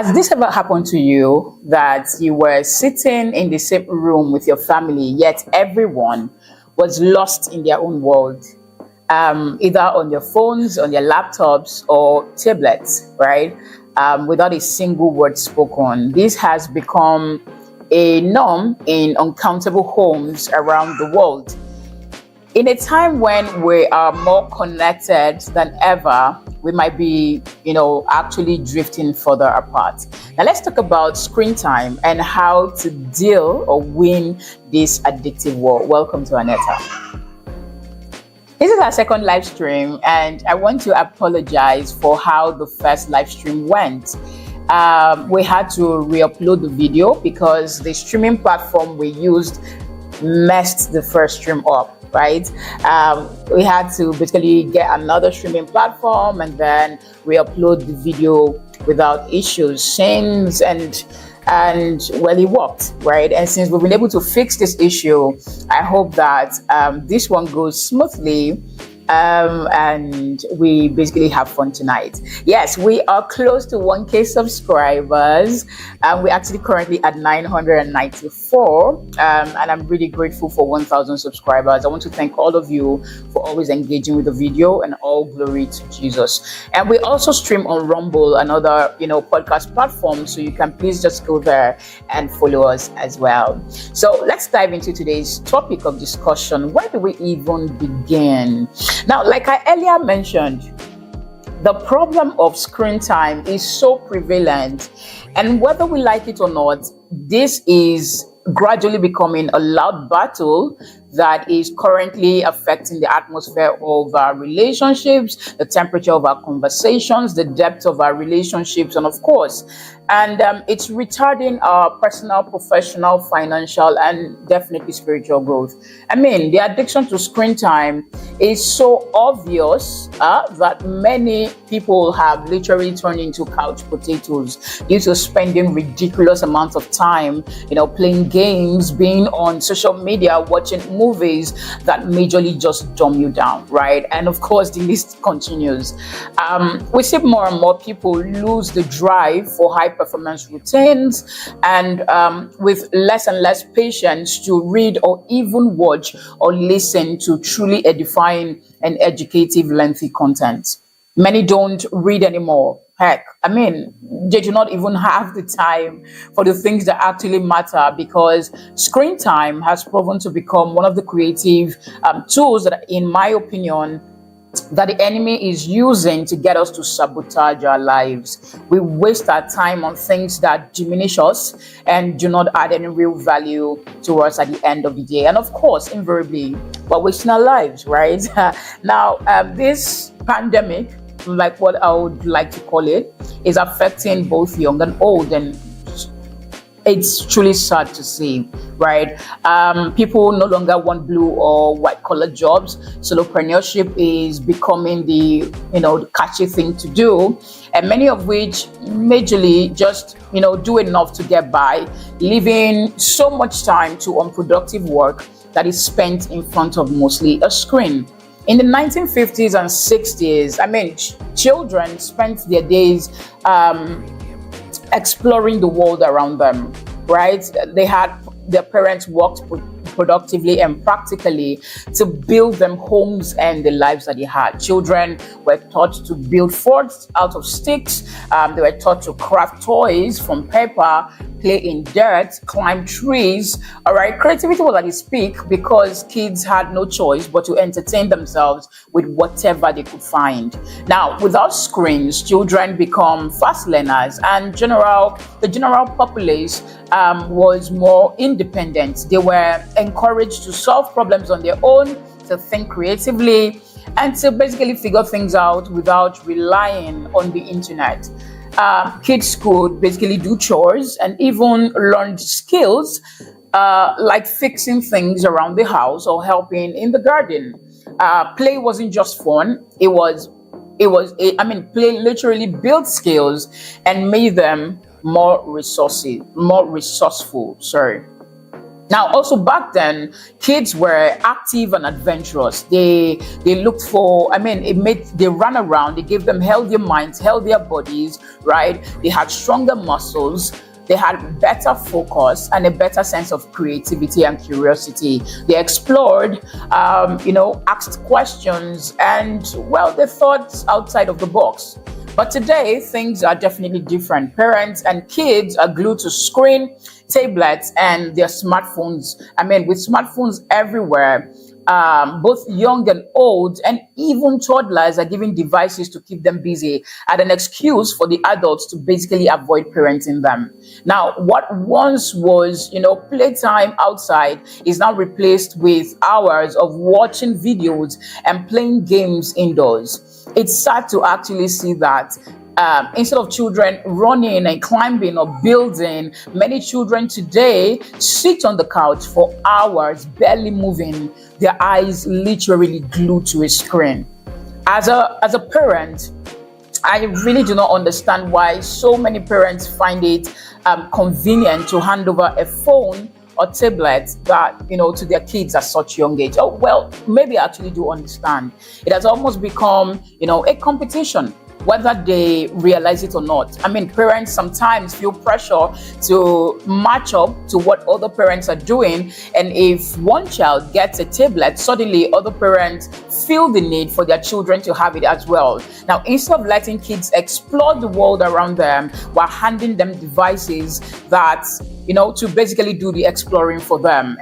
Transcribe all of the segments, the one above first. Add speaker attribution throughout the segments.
Speaker 1: Has this ever happened to you that you were sitting in the same room with your family, yet everyone was lost in their own world, either on their phones, on their laptops, or tablets, right? Without a single word spoken. This has become a norm in uncountable homes around the world. In a time when we are more connected than ever, we might be, actually drifting further apart. Now let's talk about screen time and how to deal or win this addictive war. Welcome to Aneta. This is our second live stream, and I want to apologize for how the first live stream went. We had to re-upload the video because the streaming platform we used messed the first stream up. Right, we had to basically get another streaming platform and then re-upload the video without issues, shames, and well, it worked, right? And since we've been able to fix this issue, I hope that this one goes smoothly. And we basically have fun tonight. Yes, we are close to 1K subscribers. We're actually currently at 994. And I'm really grateful for 1,000 subscribers. I want to thank all of you for always engaging with the video, and all glory to Jesus. And we also stream on Rumble, another, podcast platform. So you can please just go there and follow us as well. So let's dive into today's topic of discussion. Where do we even begin? Now, like I earlier mentioned, the problem of screen time is so prevalent, and whether we like it or not, this is gradually becoming a loud battle that is currently affecting the atmosphere of our relationships, the temperature of our conversations, the depth of our relationships, and of course, it's retarding our personal, professional, financial, and definitely spiritual growth. I mean, the addiction to screen time is so obvious that many people have literally turned into couch potatoes due to spending ridiculous amounts of time, playing games, being on social media, watching movies that majorly just dumb you down, right? And of course, the list continues. We see more and more people lose the drive for high performance routines, and with less and less patience to read or even watch or listen to truly edifying and educative lengthy content. Many don't read anymore. Heck, I mean, they do not even have the time for the things that actually matter, because screen time has proven to become one of the creative tools that, in my opinion, that the enemy is using to get us to sabotage our lives. We waste our time on things that diminish us and do not add any real value to us at the end of the day. And of course, invariably, we're wasting our lives, right? Now, this pandemic, like what I would like to call it, is affecting both young and old, and it's truly sad to see, right? People no longer want blue or white collar jobs. Solopreneurship is becoming the catchy thing to do, and many of which majorly just do enough to get by, leaving so much time to unproductive work that is spent in front of mostly a screen. In the 1950s and 60s, I mean, children spent their days exploring the world around them, right? Their parents worked productively and practically to build them homes and the lives that they had. Children were taught to build forts out of sticks. They were taught to craft toys from paper, play in dirt, climb trees. All right, creativity was at its peak because kids had no choice but to entertain themselves with whatever they could find. Now, without screens, children become fast learners, and the general populace was more independent. They were encouraged to solve problems on their own, to think creatively, and to basically figure things out without relying on the internet. Kids could basically do chores and even learn skills like fixing things around the house or helping in the garden. Play wasn't just fun. Play literally built skills and made them more resourceful. Now, also back then, kids were active and adventurous. They looked for, I mean, they ran around, they gave them healthier minds, healthier bodies, right? They had stronger muscles. They had better focus and a better sense of creativity and curiosity. They explored, asked questions, and, well, they thought outside of the box. But today, things are definitely different. Parents and kids are glued to screen, tablets, and their smartphones. I mean, with smartphones everywhere, both young and old, and even toddlers are given devices to keep them busy and an excuse for the adults to basically avoid parenting them. Now, what once was, playtime outside is now replaced with hours of watching videos and playing games indoors. It's sad to actually see that. Instead of children running and climbing or building, many children today sit on the couch for hours, barely moving, their eyes literally glued to a screen. As a parent, I really do not understand why so many parents find it convenient to hand over a phone or tablet to their kids at such young age. Oh, well, maybe I actually do understand. It has almost become, a competition, whether they realize it or not. I mean, parents sometimes feel pressure to match up to what other parents are doing. And if one child gets a tablet, suddenly other parents feel the need for their children to have it as well. Now, instead of letting kids explore the world around them while handing them devices that, to basically do the exploring for them.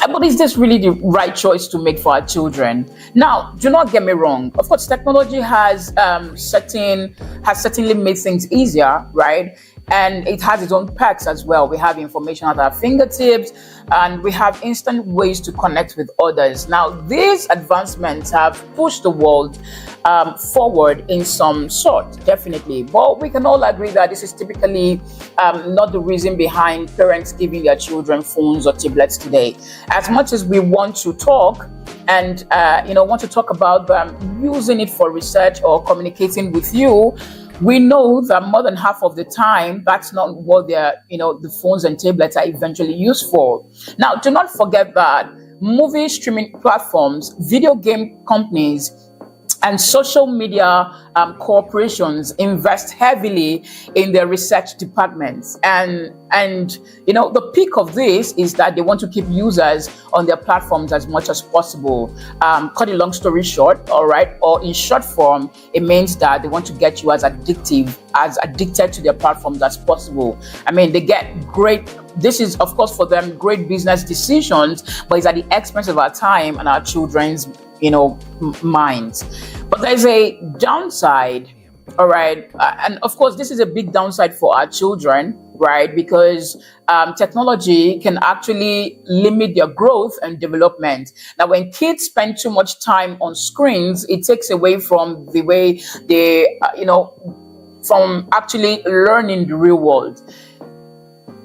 Speaker 1: But is this really the right choice to make for our children? Now, do not get me wrong. Of course, technology has certainly made things easier, right? And it has its own perks as well. We have information at our fingertips, and we have instant ways to connect with others. Now, these advancements have pushed the world forward in some sort, definitely. But we can all agree that this is typically not the reason behind parents giving their children phones or tablets today. As much as we want to talk and want to talk about them using it for research or communicating with you, we know that more than half of the time, that's not what the phones and tablets are eventually used for. Now, do not forget that movie streaming platforms, video game companies, and social media corporations invest heavily in their research departments. And the peak of this is that they want to keep users on their platforms as much as possible. Cut a long story short, all right, or in short form, it means that they want to get you as addicted to their platforms as possible. I mean, they get this is, of course, for them, great business decisions, but it's at the expense of our time and our children's minds. But there's a downside, all right, and of course this is a big downside for our children, right, because technology can actually limit their growth and development. Now, when kids spend too much time on screens, it takes away from the way they from actually learning the real world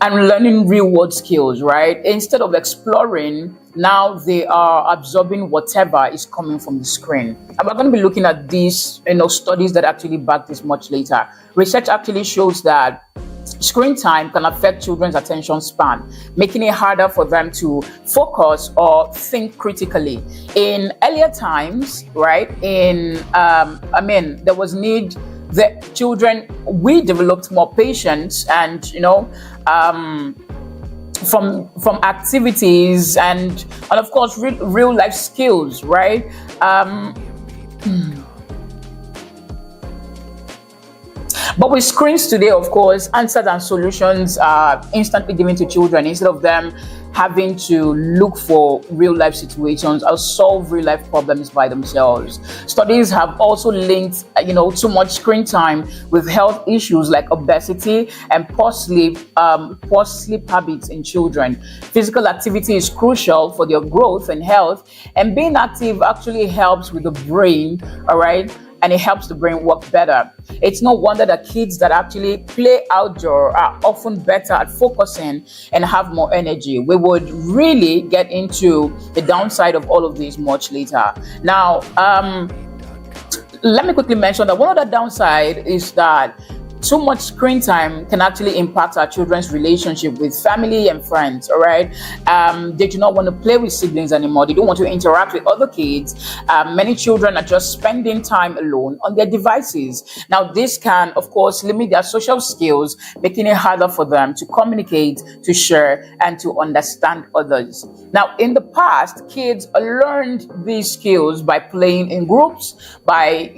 Speaker 1: and learning real world skills, right? Instead of exploring, now they are absorbing whatever is coming from the screen. And we're going to be looking at these, studies that actually back this much later. Research actually shows that screen time can affect children's attention span, making it harder for them to focus or think critically. In earlier times, right, there was need. The children, we developed more patience and from activities and of course real life skills, right? But with screens today, of course, answers and solutions are instantly given to children instead of them having to look for real life situations or solve real life problems by themselves. Studies have also linked, too much screen time with health issues like obesity and poor sleep habits in children. Physical activity is crucial for their growth and health, and being active actually helps with the brain, all right? And it helps the brain work better. It's no wonder that kids that actually play outdoor are often better at focusing and have more energy. We would really get into the downside of all of these much later. Now, let me quickly mention that one other downside is that too much screen time can actually impact our children's relationship with family and friends. All right, they do not want to play with siblings anymore. They don't want to interact with other kids. Many children are just spending time alone on their devices. Now, this can, of course, limit their social skills, making it harder for them to communicate, to share, and to understand others. Now, in the past, kids learned these skills by playing in groups, by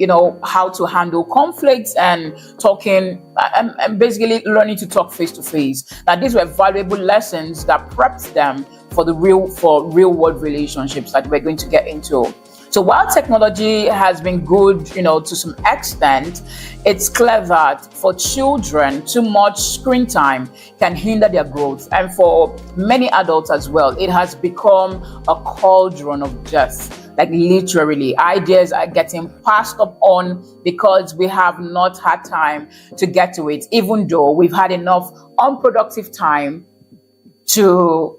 Speaker 1: how to handle conflicts and talking and basically learning to talk face to face. Now, these were valuable lessons that prepped them for real world relationships that we're going to get into. So while technology has been good, to some extent, it's clear that for children, too much screen time can hinder their growth. And for many adults as well, it has become a cauldron of death. Like literally, ideas are getting passed up on because we have not had time to get to it, even though we've had enough unproductive time to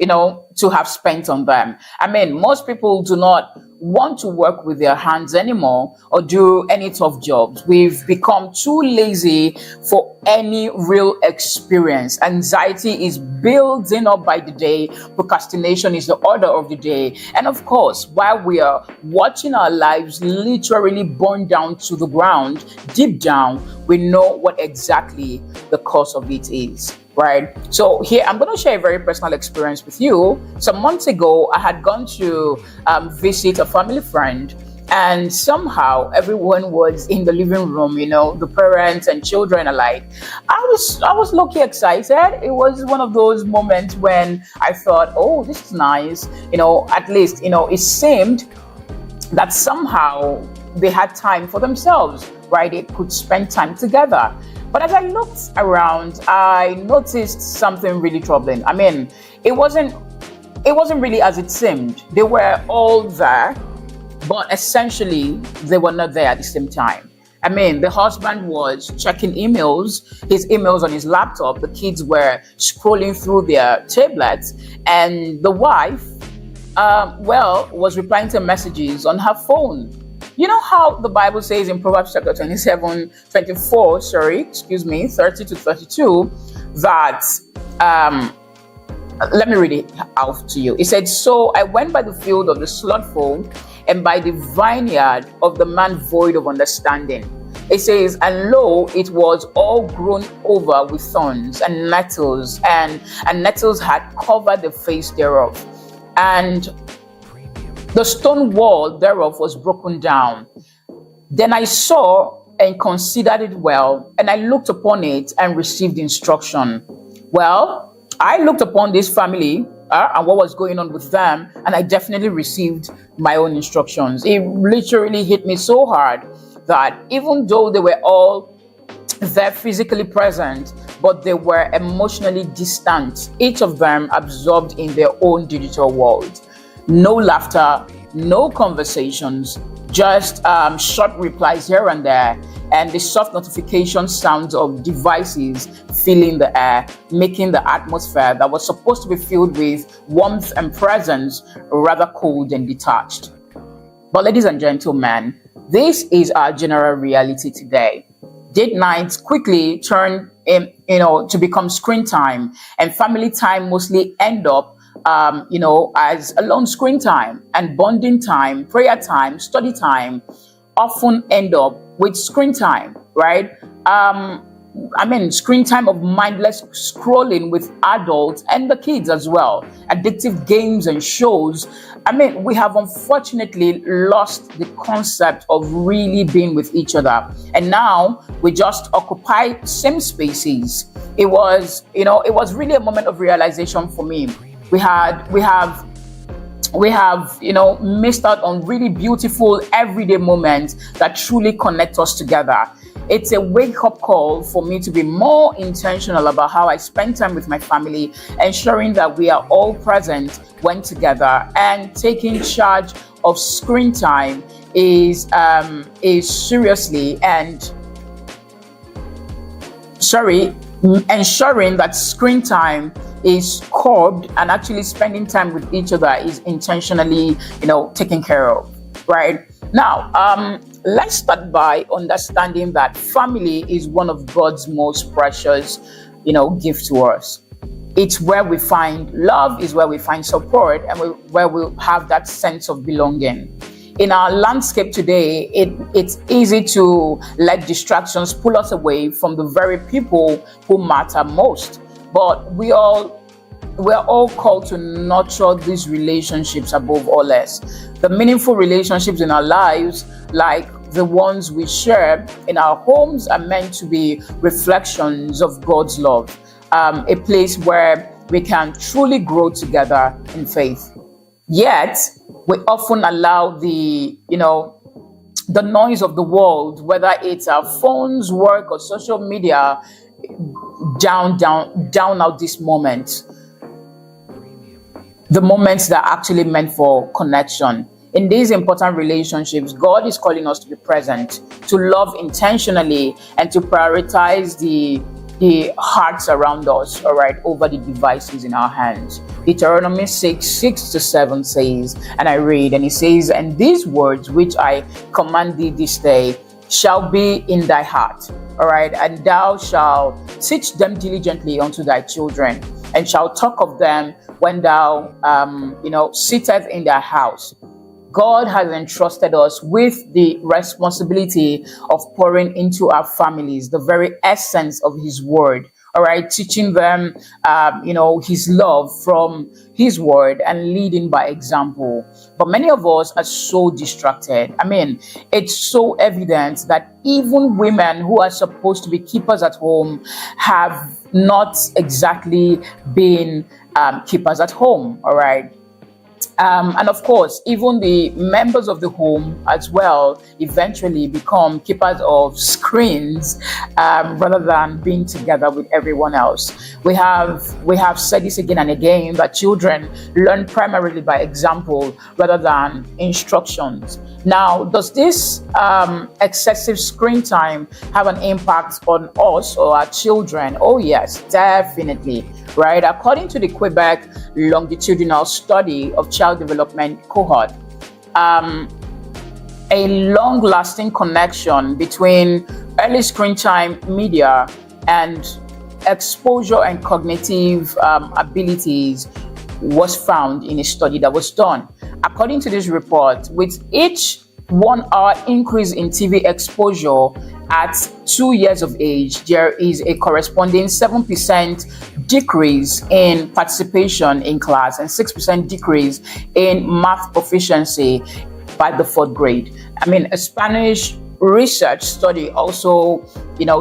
Speaker 1: have spent on them. I mean, most people do not want to work with their hands anymore or do any tough jobs. We've become too lazy for any real experience. Anxiety is building up by the day. Procrastination is the order of the day. And of course, while we are watching our lives literally burn down to the ground, deep down, we know what exactly the cause of it is. Right. So here, I'm going to share a very personal experience with you. Some months ago, I had gone to visit a family friend, and somehow everyone was in the living room, the parents and children alike. I was low-key excited. It was one of those moments when I thought, oh, this is nice. At least, it seemed that somehow they had time for themselves, right? They could spend time together. But as I looked around, I noticed something really troubling. I mean, it wasn't really as it seemed. They were all there, but essentially they were not there at the same time. I mean, the husband was checking his emails on his laptop. The kids were scrolling through their tablets, and the wife, was replying to messages on her phone. You know how the Bible says in Proverbs chapter 30 to 32, that, let me read it out to you. It said, "So I went by the field of the slothful and by the vineyard of the man void of understanding." It says, "And lo, it was all grown over with thorns and nettles, and nettles had covered the face thereof. And the stone wall thereof was broken down. Then I saw and considered it well, and I looked upon it and received instruction." Well, I looked upon this family and what was going on with them, and I definitely received my own instructions. It literally hit me so hard that even though they were all there physically present, but they were emotionally distant, each of them absorbed in their own digital world. No laughter, no conversations, just short replies here and there, and the soft notification sounds of devices filling the air, making the atmosphere that was supposed to be filled with warmth and presence rather cold and detached. But ladies and gentlemen, this is our general reality today. Date nights quickly turn to become screen time, and family time mostly end up as alone screen time, and bonding time, prayer time, study time often end up with screen time, right? Screen time of mindless scrolling with adults and the kids as well, addictive games and shows. We have unfortunately lost the concept of really being with each other. And now we just occupy same spaces. It was really a moment of realization for me. We have missed out on really beautiful everyday moments that truly connect us together. It's a wake-up call for me to be more intentional about how I spend time with my family, ensuring that we are all present when together, and taking charge of screen time is seriously ensuring that screen time is curbed and actually spending time with each other is intentionally, taken care of. Right now, Let's start by understanding that family is one of God's most precious, gift to us. It's where we find love, is where we find support, and where we have that sense of belonging. In our landscape today, it's easy to let distractions pull us away from the very people who matter most. But we're all called to nurture these relationships above all else. The meaningful relationships in our lives, like the ones we share in our homes, are meant to be reflections of God's love, a place where we can truly grow together in faith. Yet, we often allow the noise of the world, whether it's our phones, work, or social media, down out this moment. The moments that are actually meant for connection. In these important relationships, God is calling us to be present, to love intentionally, and to prioritize the hearts around us, all right, over the devices in our hands. Deuteronomy 6:6-7 says, and I read, and it says, "And these words which I command thee this day shall be in thy heart, all right, and thou shalt teach them diligently unto thy children, and shalt talk of them when thou sittest in thy house." God has entrusted us with the responsibility of pouring into our families the very essence of His Word. All right, teaching them, His love from His Word and leading by example. But many of us are so distracted. I mean, it's so evident that even women who are supposed to be keepers at home have not exactly been keepers at home. All right. And of course, even the members of the home as well eventually become keepers of screens, rather than being together with everyone else. We have said this again and again, that children learn primarily by example rather than instructions. Now, does this excessive screen time have an impact on us or our children? Oh yes, definitely. Right? According to the Quebec longitudinal study of child development cohort, a long-lasting connection between early screen time media and exposure and cognitive abilities was found in a study that was done. According to this report, with each 1 hour increase in TV exposure at 2 years of age, there is a corresponding 7% decrease in participation in class and 6% decrease in math proficiency by the 4th grade. I mean, a Spanish research study also,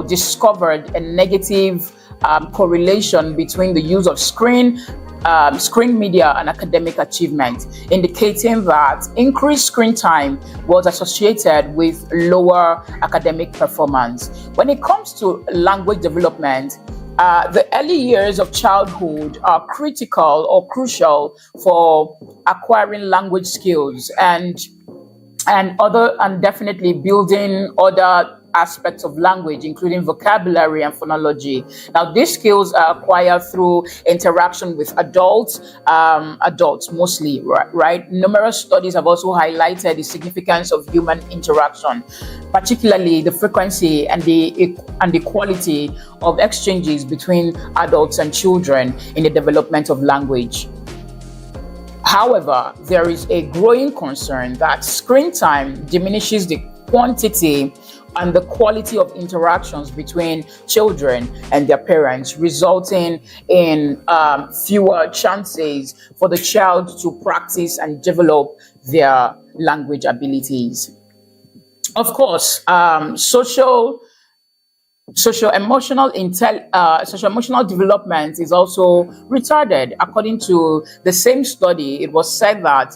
Speaker 1: discovered a negative correlation between the use of screen media and academic achievement, indicating that increased screen time was associated with lower academic performance. When it comes to language development, the early years of childhood are critical or crucial for acquiring language skills and definitely building other aspects of language, including vocabulary and phonology. Now, these skills are acquired through interaction with adults mostly, right? Numerous studies have also highlighted the significance of human interaction, particularly the frequency and the quality of exchanges between adults and children in the development of language. However, there is a growing concern that screen time diminishes the quantity and the quality of interactions between children and their parents, resulting in fewer chances for the child to practice and develop their language abilities. Of course, social emotional development is also retarded. According to the same study, it was said that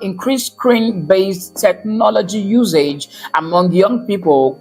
Speaker 1: increased screen-based technology usage among young people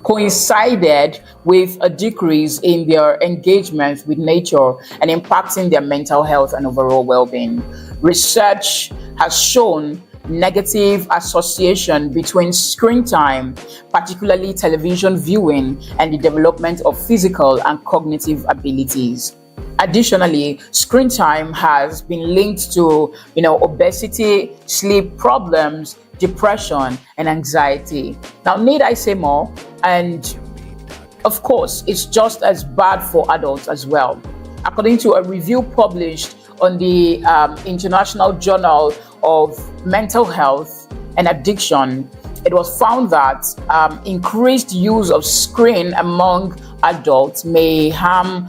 Speaker 1: coincided with a decrease in their engagement with nature and impacting their mental health and overall well-being. Research has shown negative association between screen time, particularly television viewing, and the development of physical and cognitive abilities. Additionally, screen time has been linked to, obesity, sleep problems, depression, and anxiety. Now, need I say more? And of course, it's just as bad for adults as well. According to a review published on the International Journal of Mental Health and Addiction, it was found that increased use of screen among adults may harm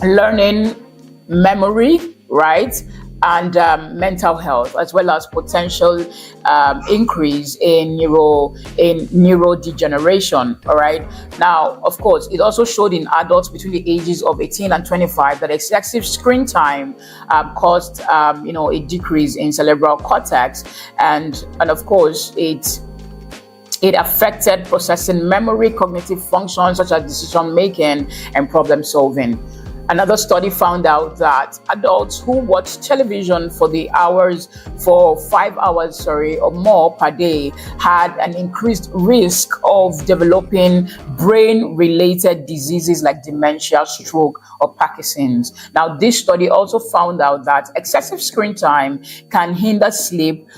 Speaker 1: learning, memory, right? And mental health, as well as potential increase in neurodegeneration. All right. Now, of course, it also showed in adults between the ages of 18 and 25 that excessive screen time caused, a decrease in cerebral cortex, and of course, it affected processing memory, cognitive functions such as decision making and problem solving. Another study found out that adults who watch television for 5 hours, or more per day had an increased risk of developing brain-related diseases like dementia, stroke, or Parkinson's. Now, this study also found out that excessive screen time can hinder sleep,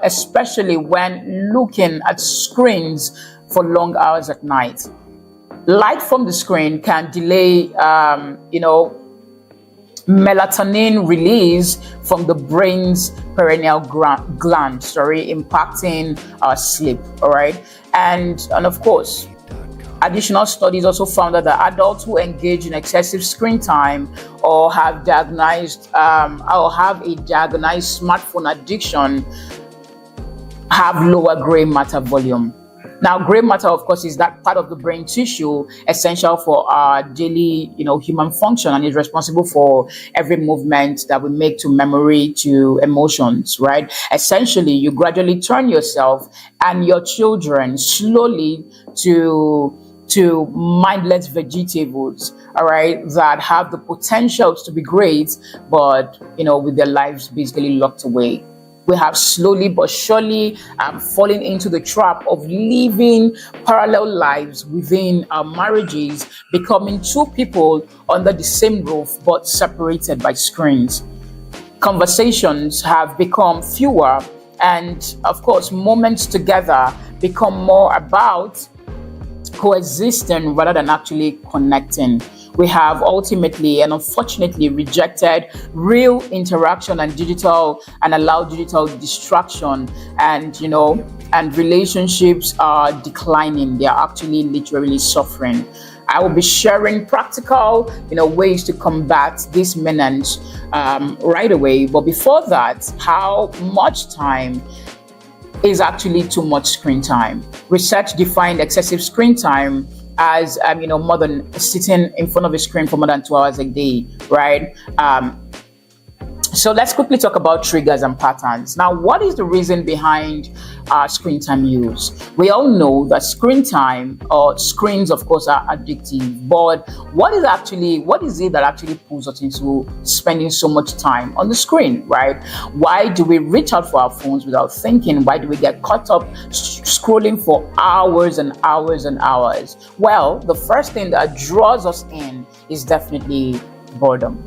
Speaker 1: especially when looking at screens for long hours at night. Light from the screen can delay, melatonin release from the brain's pineal gland, impacting our sleep. All right, and of course, additional studies also found that the adults who engage in excessive screen time or have diagnosed smartphone addiction have lower gray matter volume. Now, gray matter, of course, is that part of the brain tissue essential for our daily, human function, and is responsible for every movement that we make, to memory, to emotions, right? Essentially, you gradually turn yourself and your children slowly to mindless vegetables, all right, that have the potential to be great, but, with their lives basically locked away. We have slowly but surely fallen into the trap of living parallel lives within our marriages, becoming two people under the same roof but separated by screens. Conversations have become fewer, and of course, moments together become more about coexisting rather than actually connecting. We have ultimately and unfortunately rejected real interaction and allowed digital distraction, and relationships are declining. They are actually literally suffering. I will be sharing practical, ways to combat this menace right away. But before that, how much time is actually too much screen time? Research defined excessive screen time as more than sitting in front of a screen for more than 2 hours a day, right? So let's quickly talk about triggers and patterns. Now, what is the reason behind screen time use? We all know that screen time, or screens, of course, are addictive. But what is it that actually pulls us into spending so much time on the screen, right? Why do we reach out for our phones without thinking? Why do we get caught up scrolling for hours and hours and hours? Well, the first thing that draws us in is definitely boredom.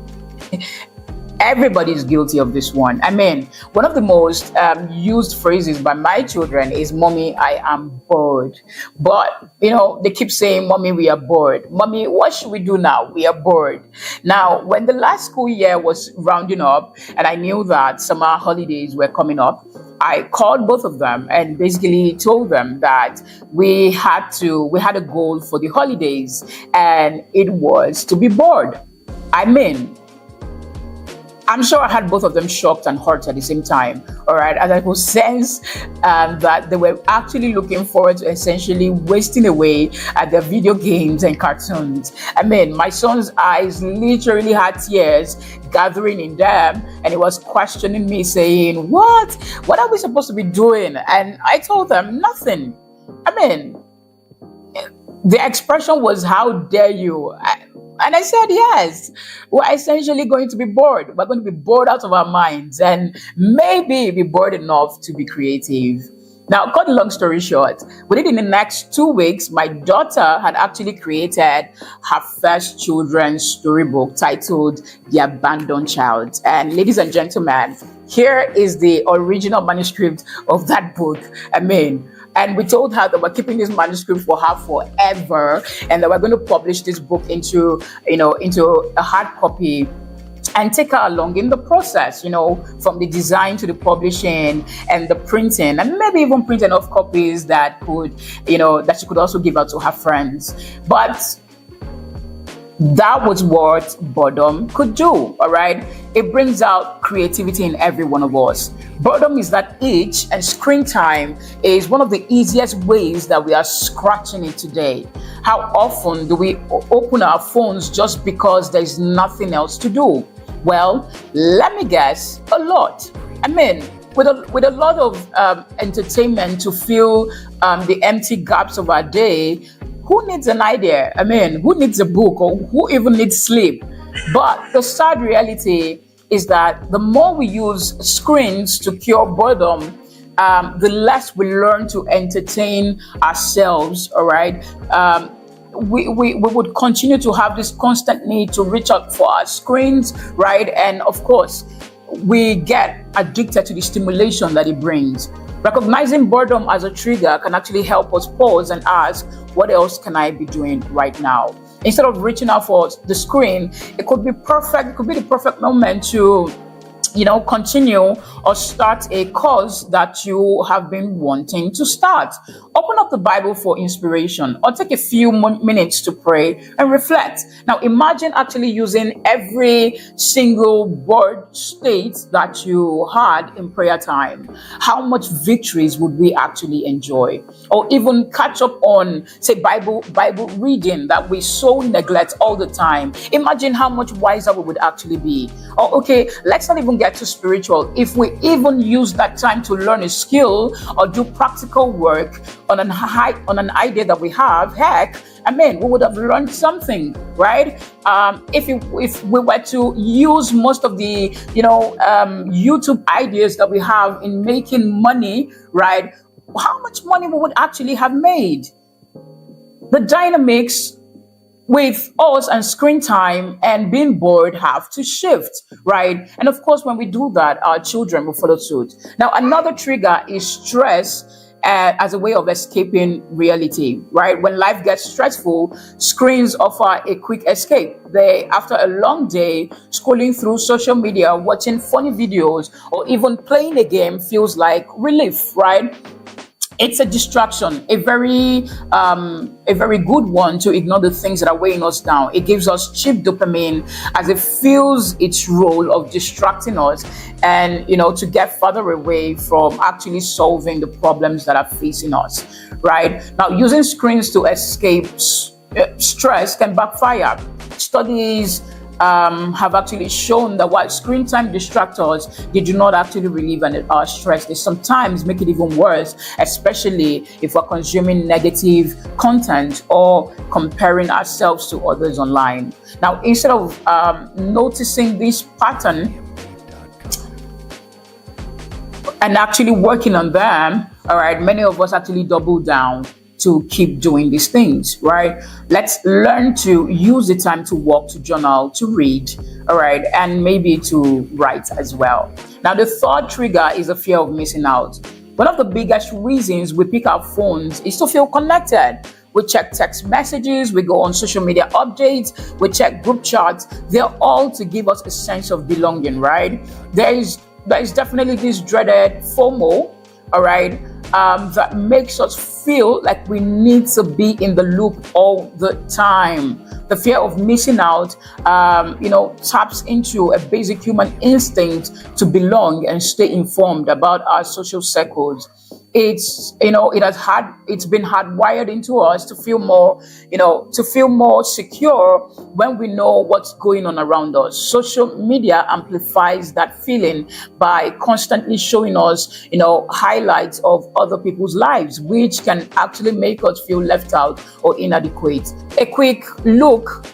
Speaker 1: Everybody's guilty of this one. I mean, one of the most used phrases by my children is, "Mommy, I am bored." But, they keep saying, "Mommy, we are bored. Mommy, what should we do now? We are bored." Now, when the last school year was rounding up and I knew that summer holidays were coming up, I called both of them and basically told them that we had a goal for the holidays, and it was to be bored. I mean, I'm sure I had both of them shocked and hurt at the same time, all right? And I could sense that they were actually looking forward to essentially wasting away at their video games and cartoons. I mean, my son's eyes literally had tears gathering in them, and he was questioning me, saying, What are we supposed to be doing? And I told them, nothing. I mean, the expression was, "How dare you?" And I said, yes, we're essentially going to be bored. We're going to be bored out of our minds, and maybe be bored enough to be creative. Now, cut the long story short, within the next 2 weeks, my daughter had actually created her first children's storybook titled The Abandoned Child. And ladies and gentlemen, here is the original manuscript of that book. And we told her that we're keeping this manuscript for her forever, and that we're going to publish this book into a hard copy and take her along in the process, from the design to the publishing and the printing, and maybe even printing off copies that that she could also give out to her friends. But that was what boredom could do, all right? It brings out creativity in every one of us. Boredom is that itch, and screen time is one of the easiest ways that we are scratching it today. How often do we open our phones just because there's nothing else to do? Well, let me guess, a lot. With a lot of entertainment to fill the empty gaps of our day, who needs an idea? Who needs a book, or who even needs sleep? But the sad reality is that the more we use screens to cure boredom, the less we learn to entertain ourselves, all right? We would continue to have this constant need to reach out for our screens, right? And of course, we get addicted to the stimulation that it brings. Recognizing boredom as a trigger can actually help us pause and ask, what else can I be doing right now? Instead of reaching out for the screen, it could be the perfect moment to continue or start a cause that you have been wanting to start. Open up the Bible for inspiration, or take a few minutes to pray and reflect. Now, imagine actually using every single word state that you had in prayer time. How much victories would we actually enjoy? Or even catch up on, say, Bible reading that we so neglect all the time. Imagine how much wiser we would actually be. Or okay, let's not even get too spiritual. If we even use that time to learn a skill or do practical work on an idea that we have, heck, we would have learned something, right? If we were to use most of the YouTube ideas that we have in making money, right? How much money we would actually have made? The dynamics with us and screen time and being bored have to shift, right? And of course, when we do that, our children will follow suit. Now, another trigger is stress as a way of escaping reality, right? When life gets stressful, screens offer a quick escape. After a long day, scrolling through social media, watching funny videos, or even playing a game feels like relief, right? It's a distraction, a very good one to ignore the things that are weighing us down. It gives us cheap dopamine as it fills its role of distracting us and, to get further away from actually solving the problems that are facing us, right? Now, using screens to escape stress can backfire. Studies have actually shown that while screen time distracts us, they do not actually relieve our stress. They sometimes make it even worse, especially if we're consuming negative content or comparing ourselves to others online. Now, instead of noticing this pattern and actually working on them, all right, many of us actually double down to keep doing these things, right? Let's learn to use the time to walk, to journal, to read, all right, and maybe to write as well. Now, the third trigger is the fear of missing out. One of the biggest reasons we pick our phones is to feel connected. We check text messages, we go on social media updates, we check group chats. They're all to give us a sense of belonging, right? There is definitely this dreaded FOMO, all right, that makes us feel like we need to be in the loop all the time. The fear of missing out, taps into a basic human instinct to belong and stay informed about our social circles. It's been hardwired into us to feel more secure when we know what's going on around us. Social media amplifies that feeling by constantly showing us, highlights of other people's lives, which can actually make us feel left out or inadequate. A quick look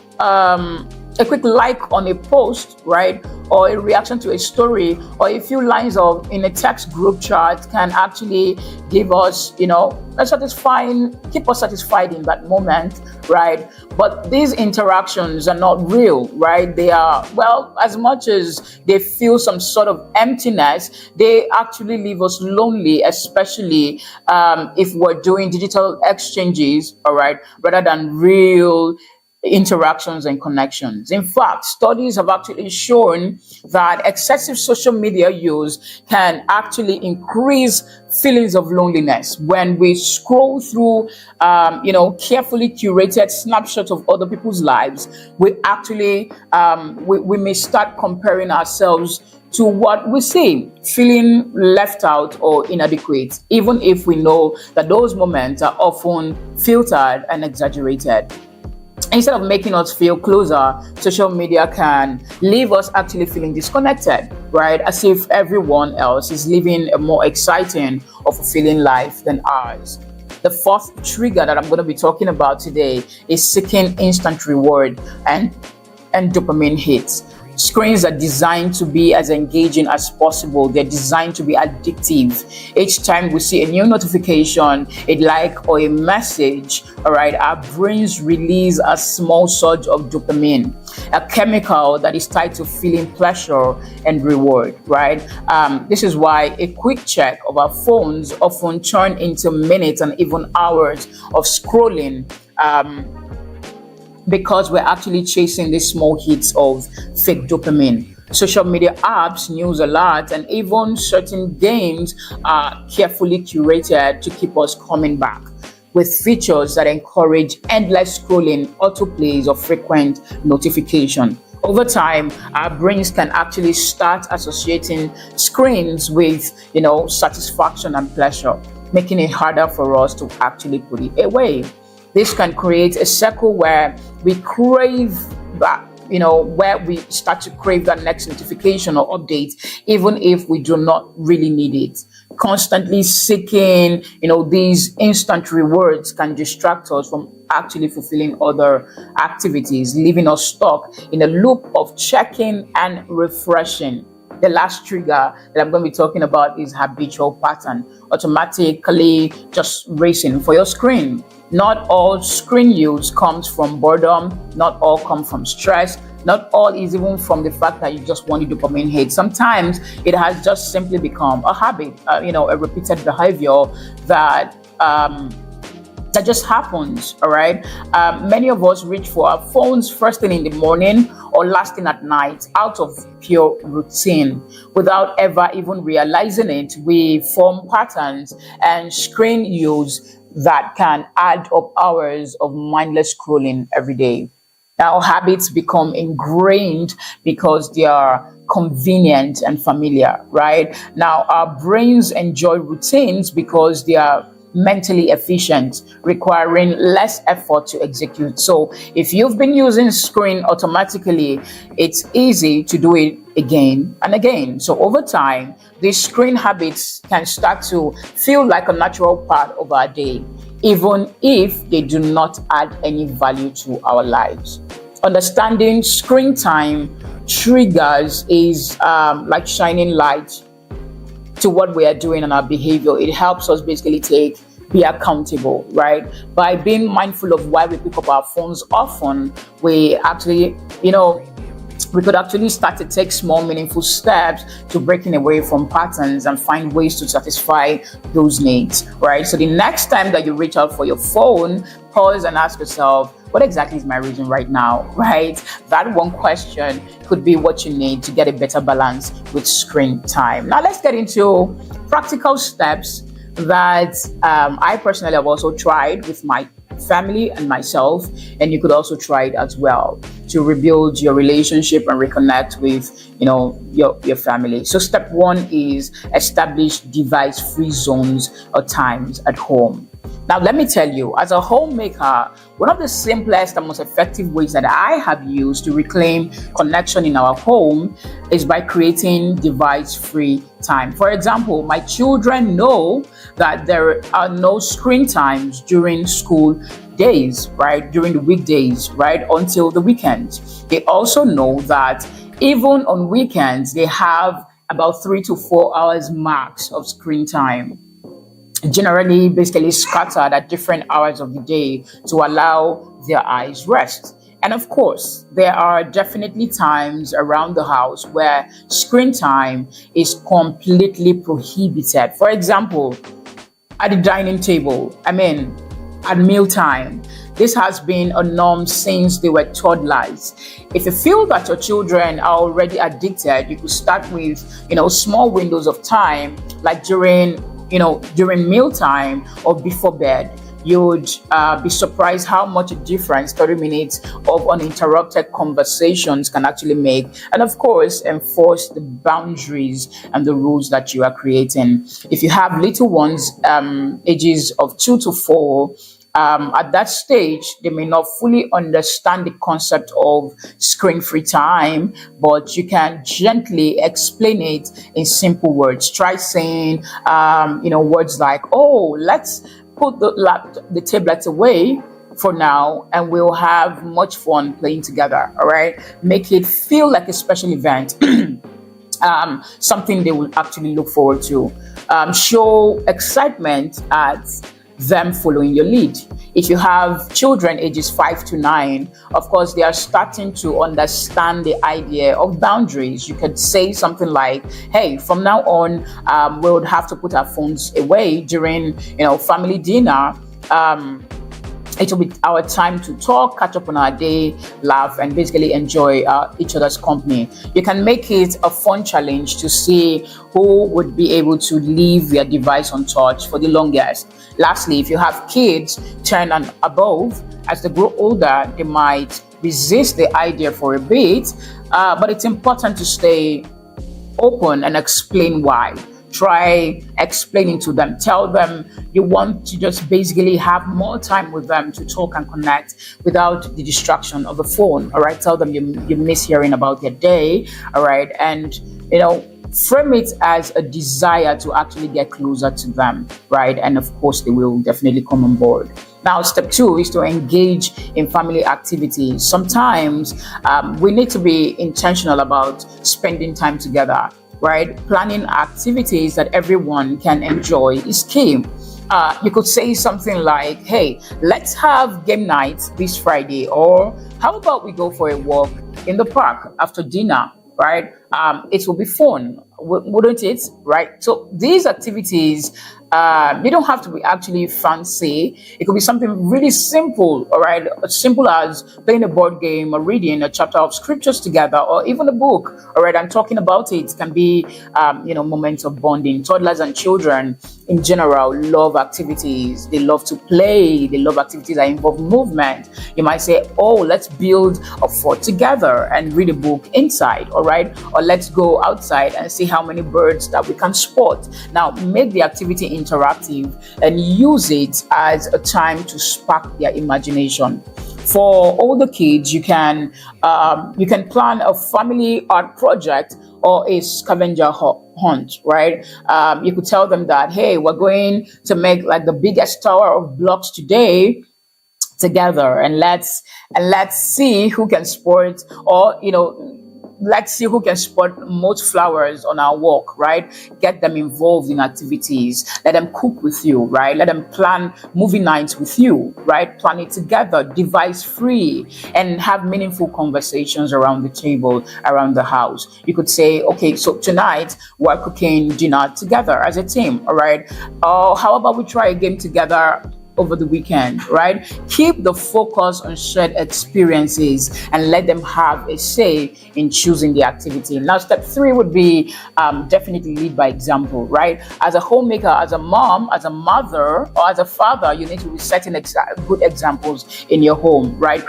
Speaker 1: A quick like on a post, right, or a reaction to a story, or a few lines of in a text group chat can actually give us, a satisfying, keep us satisfied in that moment, right? But these interactions are not real, right? They are, well, as much as they feel some sort of emptiness, they actually leave us lonely, especially if we're doing digital exchanges, all right, rather than real interactions and connections. In fact, studies have actually shown that excessive social media use can actually increase feelings of loneliness. When we scroll through, carefully curated snapshots of other people's lives, we actually, we may start comparing ourselves to what we see, feeling left out or inadequate, even if we know that those moments are often filtered and exaggerated. Instead of making us feel closer, social media can leave us actually feeling disconnected, right? As if everyone else is living a more exciting or fulfilling life than ours. The fourth trigger that I'm going to be talking about today is seeking instant reward and dopamine hits. Screens are designed to be as engaging as possible. They're designed to be addictive. Each time we see a new notification, a like, or a message, all right, our brains release a small surge of dopamine, a chemical that is tied to feeling pleasure and reward, right? This is why a quick check of our phones often turn into minutes and even hours of scrolling, because we're actually chasing these small hits of fake dopamine. Social media apps, news alerts, and even certain games are carefully curated to keep us coming back, with features that encourage endless scrolling, autoplays, or frequent notification. Over time, our brains can actually start associating screens with, satisfaction and pleasure, making it harder for us to actually put it away. This can create a circle where we crave that, where we start to crave that next notification or update, even if we do not really need it. Constantly seeking, these instant rewards can distract us from actually fulfilling other activities, leaving us stuck in a loop of checking and refreshing. The last trigger that I'm going to be talking about is habitual pattern, automatically just racing for your screen. Not all screen use comes from boredom, not all come from stress, not all is even from the fact that you just want the dopamine hit. Sometimes it has just simply become a habit, a repeated behavior that that just happens, all right? Many of us reach for our phones first thing in the morning or last thing at night out of pure routine. Without ever even realizing it, we form patterns and screen use that can add up hours of mindless scrolling every day. Now, habits become ingrained because they are convenient and familiar, right? Now, our brains enjoy routines because they are mentally efficient, requiring less effort to execute. So if you've been using screen automatically, it's easy to do it again and again. So over time, these screen habits can start to feel like a natural part of our day, even if they do not add any value to our lives. Understanding screen time triggers is like shining light to what we are doing and our behavior. It helps us basically be accountable, right? By being mindful of why we pick up our phones often, we actually, we could actually start to take small, meaningful steps to breaking away from patterns and find ways to satisfy those needs, right? So the next time that you reach out for your phone, pause and ask yourself, what exactly is my reason right now, right? That one question could be what you need to get a better balance with screen time. Now let's get into practical steps that I personally have also tried with my family and myself, and you could also try it as well to rebuild your relationship and reconnect with your family. So step one is establish device-free zones or times at home. Now, let me tell you, as a homemaker, one of the simplest and most effective ways that I have used to reclaim connection in our home is by creating device-free time. For example, my children know that there are no screen times during school days, right? During the weekdays, right? Until the weekends. They also know that even on weekends, they have about 3 to 4 hours max of screen time, generally basically scattered at different hours of the day to allow their eyes rest. And of course, there are definitely times around the house where screen time is completely prohibited. For example, at the dining table, at mealtime. This has been a norm since they were toddlers. If you feel that your children are already addicted, you could start with, small windows of time, like during mealtime or before bed. You'd be surprised how much a difference 30 minutes of uninterrupted conversations can actually make. And of course, enforce the boundaries and the rules that you are creating. If you have little ones, ages of 2 to 4, at that stage, they may not fully understand the concept of screen-free time, but you can gently explain it in simple words. Try saying, words like, "Oh, let's put the tablets away for now, and we'll have much fun playing together." All right, make it feel like a special event. Something they will actually look forward to. Show excitement at them following your lead. If you have children ages 5 to 9, of course, they are starting to understand the idea of boundaries. You could say something like, "Hey, from now on, we would have to put our phones away during, family dinner. It will be our time to talk, catch up on our day, laugh, and basically enjoy each other's company." You can make it a fun challenge to see who would be able to leave their device untouched for the longest. Lastly, if you have kids 10 and above, as they grow older, they might resist the idea for a bit, but it's important to stay open and explain why. Try explaining to them. Tell them you want to just basically have more time with them to talk and connect without the distraction of the phone. All right. Tell them you miss hearing about their day. All right. And, frame it as a desire to actually get closer to them. Right. And of course, they will definitely come on board. Now, step 2 is to engage in family activities. Sometimes we need to be intentional about spending time together. Right? Planning activities that everyone can enjoy is key. You could say something like, "Hey, let's have game night this Friday," or "How about we go for a walk in the park after dinner?" Right? It will be fun, wouldn't it? Right? So these activities, they don't have to be actually fancy. It could be something really simple, all right? As simple as playing a board game or reading a chapter of scriptures together, or even a book, all right? And talking about it can be, moments of bonding. Toddlers and children in general love activities. They love to play. They love activities that involve movement. You might say, "Oh, let's build a fort together and read a book inside," all right? Or "Let's go outside and see how many birds that we can spot." Now, make the activity interactive and use it as a time to spark their imagination. For older kids, you can plan a family art project or a scavenger hunt, right? You could tell them that, "Hey, we're going to make like the biggest tower of blocks today together, and let's see who can sport, or let's see who can spot most flowers on our walk," right? Get them involved in activities. Let them cook with you, right? Let them plan movie nights with you, right? Plan it together, device free, and have meaningful conversations around the table, around the house. You could say, "Okay, so tonight we're cooking dinner together as a team, all right? Or how about we try a game together over the weekend," right? Keep the focus on shared experiences and let them have a say in choosing the activity. Now, step 3 would be definitely lead by example, right? As a homemaker, as a mom, as a mother, or as a father, you need to be setting good examples in your home, right?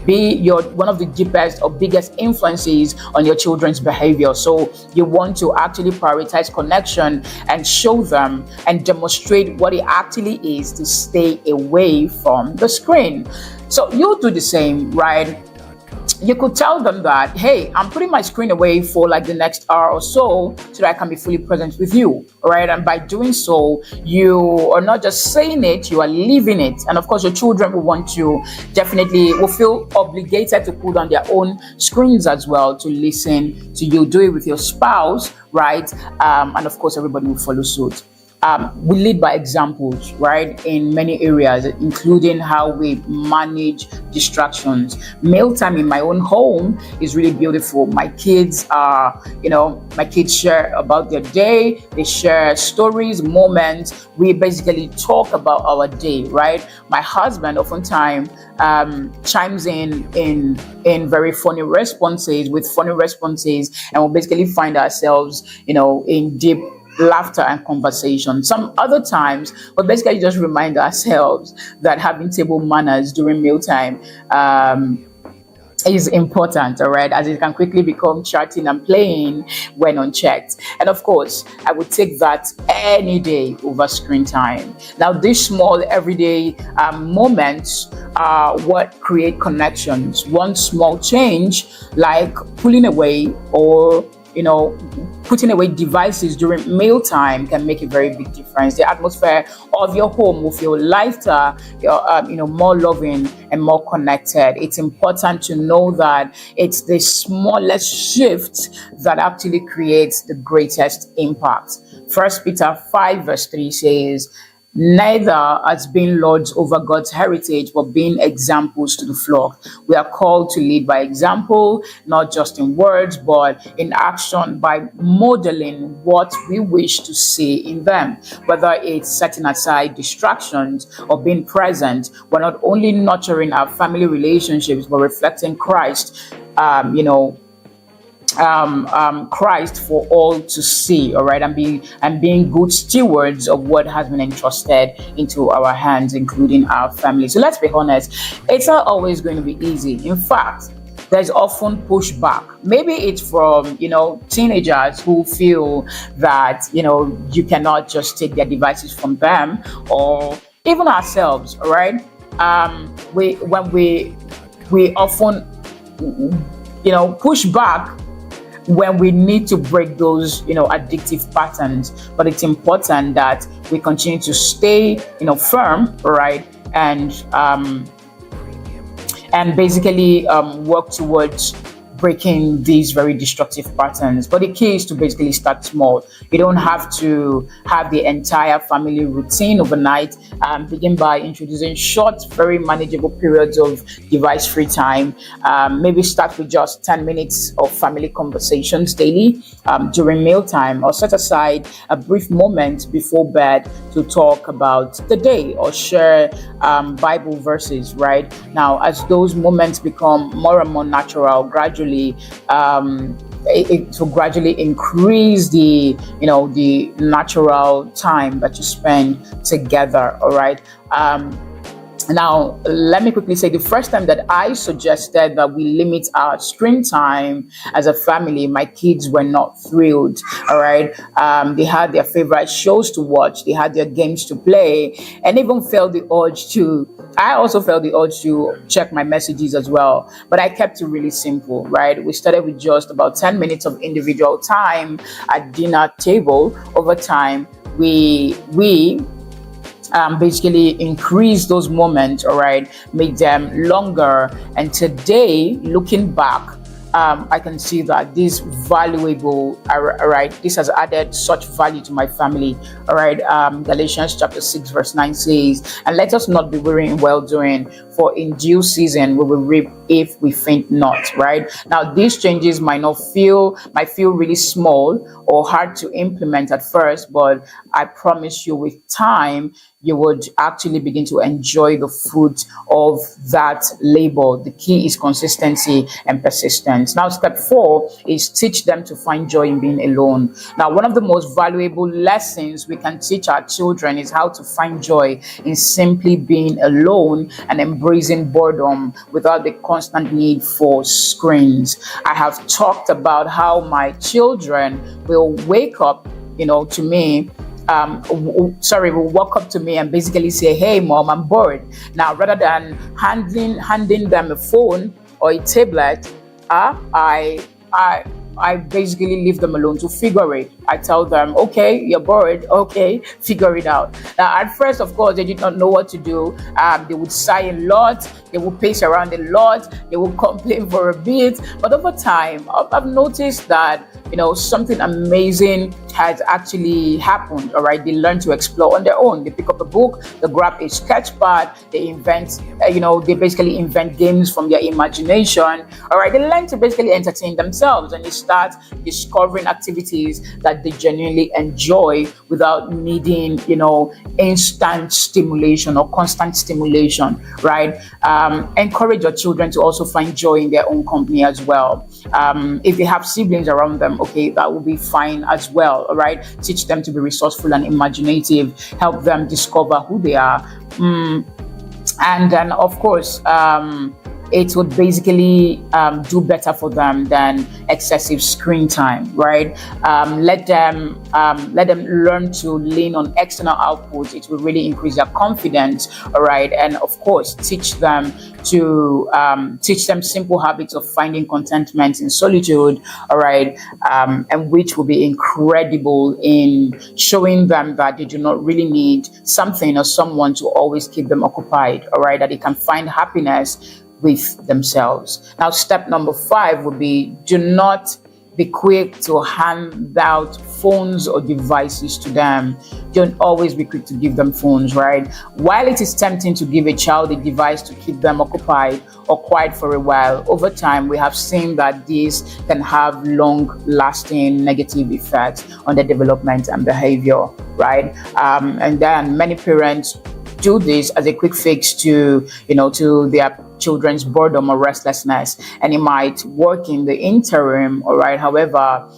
Speaker 1: Be one of the deepest or biggest influences on your children's behavior. So you want to actually prioritize connection and show them and demonstrate what it actually is to stay away from the screen. So you do the same, right? you could tell them that, hey, I'm putting my screen away for like the next hour or so that I can be fully present with you. All right. And by doing so, you are not just saying it, you are living it. And of course, your children will want to will feel obligated to put on their own screens as well to listen to you. Do it with your spouse, right? And of course, everybody will follow suit. We lead by examples, right, in many areas, including how we manage distractions. Mealtime in my own home is really beautiful. My kids share about their day. They share stories, moments. We basically talk about our day, right? My husband oftentimes chimes in very funny responses, and we'll basically find ourselves, in deep laughter and conversation. Some other times, we basically just remind ourselves that having table manners during mealtime is important, all right, as it can quickly become chatting and playing when unchecked. And of course, I would take that any day over screen time. Now, these small everyday moments are what create connections. One small change, like pulling away or putting away devices during mealtime, can make a very big difference. The atmosphere of your home will feel lighter, more loving and more connected. It's important to know that it's the smallest shift that actually creates the greatest impact. 1 Peter 5 verse 3 says, neither as being lords over God's heritage, but being examples to the flock. We are called to lead by example, not just in words, but in action, by modeling what we wish to see in them. Whether it's setting aside distractions or being present, we're not only nurturing our family relationships, but reflecting Christ, Christ for all to see, all right, and being good stewards of what has been entrusted into our hands, including our family. So let's be honest, it's not always going to be easy. In fact, there's often pushback. Maybe it's from, teenagers who feel that, you cannot just take their devices from them, or even ourselves, all right? We often, push back when we need to break those, addictive patterns. But it's important that we continue to stay, firm, right? And basically work towards breaking these very destructive patterns. But the key is to basically start small. You don't have to have the entire family routine overnight. Begin by introducing short, very manageable periods of device-free time. Maybe start with just 10 minutes of family conversations daily during mealtime, or set aside a brief moment before bed to talk about the day or share Bible verses, right? Now, as those moments become more and more natural, gradually, it will gradually increase the natural time that you spend together. All right. Now, let me quickly say, the first time that I suggested that we limit our screen time as a family, my kids were not thrilled. All right. They had their favorite shows to watch. They had their games to play, and even I also felt the urge to check my messages as well. But I kept it really simple, right? We started with just about 10 minutes of individual time at dinner table. Over time, we basically increase those moments, all right, make them longer. And today, looking back, I can see that this this has added such value to my family. All right. Galatians chapter 6 verse 9 says, and let us not be weary in well doing, for in due season we will reap if we faint not. Right. Now, these changes might feel really small or hard to implement at first, but I promise you, with time, you would actually begin to enjoy the fruit of that labor. The key is consistency and persistence. Now, step 4 is teach them to find joy in being alone. Now, one of the most valuable lessons we can teach our children is how to find joy in simply being alone and embracing boredom without the constant need for screens. I have talked about how my children will wake up, to me, will walk up to me and basically say, hey mom, I'm bored. Now, rather than handing them a phone, or a tablet, I basically leave them alone to figure it. I tell them, okay, you're bored, okay, figure it out. Now, at first, of course, they did not know what to do. They would sigh a lot, they would pace around a lot, they would complain for a bit. But over time, I've noticed that, something amazing has actually happened. All right, they learn to explore on their own. They pick up a book, they grab a sketch pad, they invent, they basically invent games from their imagination. All right, they learn to basically entertain themselves, and they start discovering activities that they genuinely enjoy without needing, instant stimulation or constant stimulation, right? Encourage your children to also find joy in their own company as well. If they have siblings around them, okay, that will be fine as well, all right? Teach them to be resourceful and imaginative, help them discover who they are. And then, of course, it would basically do better for them than excessive screen time, right? Let them learn to lean on external outputs. It will really increase their confidence, all right? And of course, teach them simple habits of finding contentment in solitude, all right? And which will be incredible in showing them that they do not really need something or someone to always keep them occupied, all right? That they can find happiness with themselves. Now, step number 5 would be, do not be quick to hand out phones or devices to them. Don't always be quick to give them phones, right? While it is tempting to give a child a device to keep them occupied or quiet for a while, over time we have seen that this can have long-lasting negative effects on their development and behavior, right? And then many parents do this as a quick fix to their children's boredom or restlessness, and it might work in the interim, all right? However,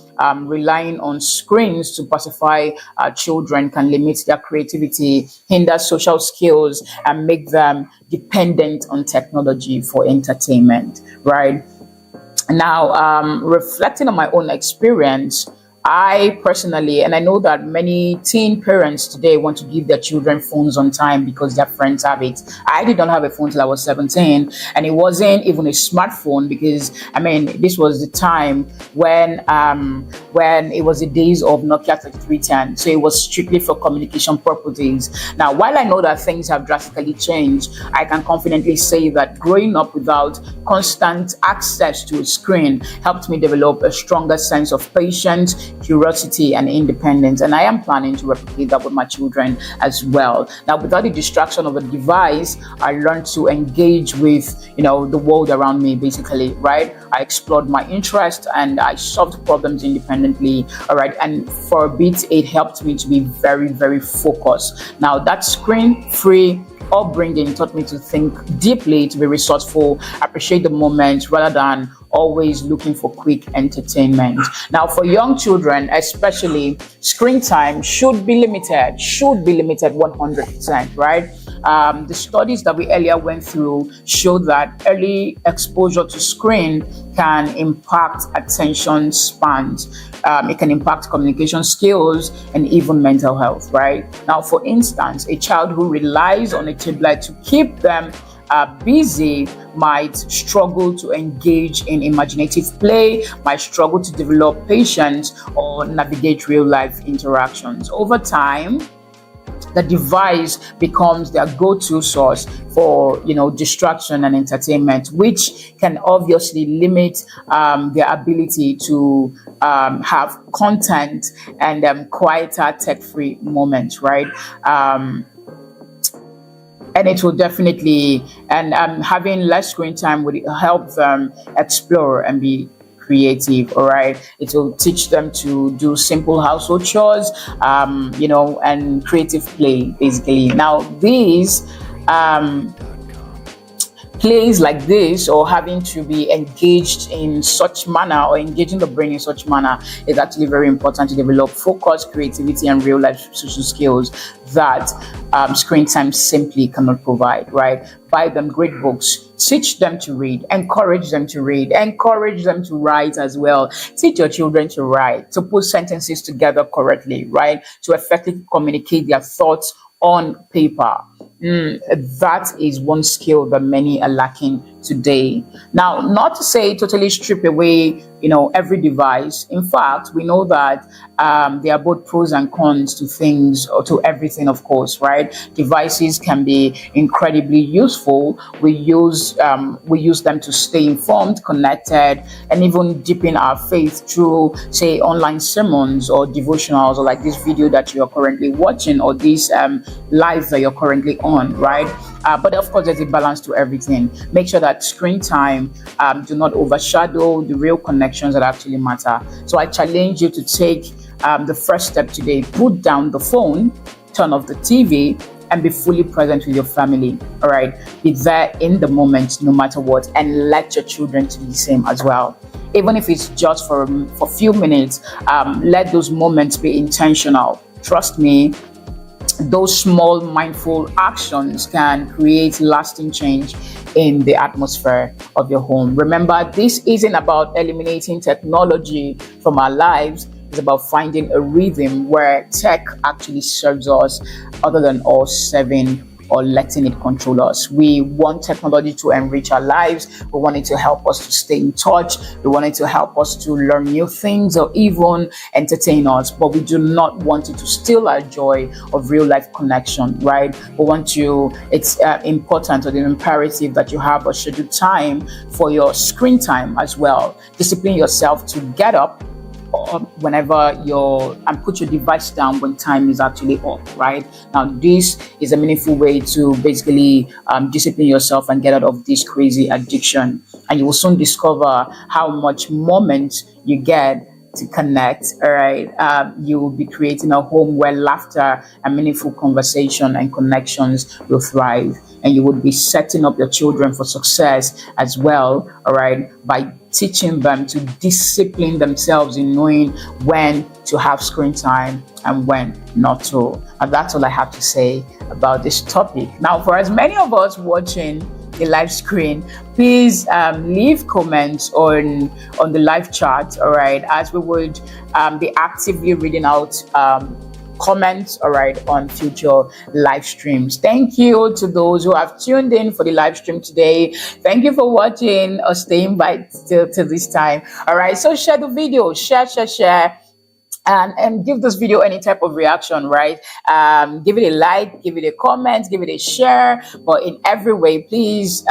Speaker 1: relying on screens to pacify children can limit their creativity, hinder social skills, and make them dependent on technology for entertainment, right? Now, reflecting on my own experience, I personally, and I know that many teen parents today want to give their children phones on time because their friends have it. I did not have a phone till I was 17, and it wasn't even a smartphone because, this was the time when it was the days of Nokia 3310. So it was strictly for communication purposes. Now, while I know that things have drastically changed, I can confidently say that growing up without constant access to a screen helped me develop a stronger sense of patience, curiosity, and independence, and I am planning to replicate that with my children as well. Now, without the distraction of a device, I learned to engage with the world around me, basically, right? I explored my interests and I solved problems independently, all right? And for a bit, it helped me to be very, very focused. Now, that screen-free upbringing taught me to think deeply, to be resourceful, appreciate the moment rather than always looking for quick entertainment. Now, for young children, especially, screen time should be limited 100%, right? The studies that we earlier went through show that early exposure to screen can impact attention spans. It can impact communication skills and even mental health, right? Now, for instance, a child who relies on a tablet to keep them busy might struggle to engage in imaginative play, might struggle to develop patience or navigate real life interactions. Over time, the device becomes their go-to source for distraction and entertainment, which can obviously limit their ability to have content and quieter tech-free moments, right? And it will definitely, and having less screen time would help them explore and be creative, all right? It will teach them to do simple household chores, and creative play, basically. Now, these plays like this, or having to be engaged in such manner, or engaging the brain in such manner, is actually very important to develop focus, creativity, and real life social skills that screen time simply cannot provide, right? Buy them great books, teach them to read, encourage them to read, encourage them to write as well. Teach your children to write, to put sentences together correctly, right? To effectively communicate their thoughts on paper. That is one skill that many are lacking today. Now, not to say totally strip away, every device. In fact, we know that there are both pros and cons to things, or to everything, of course, right? Devices can be incredibly useful. We use them to stay informed, connected, and even deepen our faith through, say, online sermons or devotionals, or like this video that you are currently watching, or this live that you're currently on, right? But of course, there's a balance to everything. Make sure that screen time do not overshadow the real connections that actually matter. So I challenge you to take the first step today. Put down the phone, turn off the TV, and be fully present with your family. All right, be there in the moment, no matter what, and let your children to be the same as well. Even if it's just for a few minutes, let those moments be intentional. Trust me, those small mindful actions can create lasting change in the atmosphere of your home. Remember, this isn't about eliminating technology from our lives. It's about finding a rhythm where tech actually serves us, other than us serving or letting it control us. We want technology to enrich our lives. We want it to help us to stay in touch. We want it to help us to learn new things or even entertain us. But we do not want it to steal our joy of real life connection, right? It's important, or the imperative, that you have a scheduled time for your screen time as well. Discipline yourself to get up whenever and put your device down when time is actually up, right? Now, this is a meaningful way to basically discipline yourself and get out of this crazy addiction. And you will soon discover how much moment you get to connect. All right, you will be creating a home where laughter and meaningful conversation and connections will thrive, and you would be setting up your children for success as well. All right, by teaching them to discipline themselves in knowing when to have screen time and when not to. And that's all I have to say about this topic. Now, for as many of us watching the live screen, please leave comments on the live chat, all right, as we would be actively reading out comments, all right, on future live streams. Thank you to those who have tuned in for the live stream today. Thank you for watching or staying by till this time. All right, so share the video, share. And give this video any type of reaction, right? Give it a like, give it a comment, give it a share, but in every way, please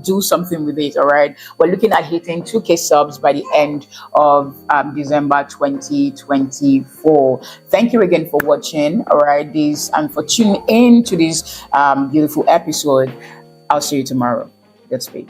Speaker 1: do something with it, all right? We're looking at hitting 2K subs by the end of December 2024. Thank you again for watching, all right, and for tuning in to this beautiful episode. I'll see you tomorrow. Godspeed.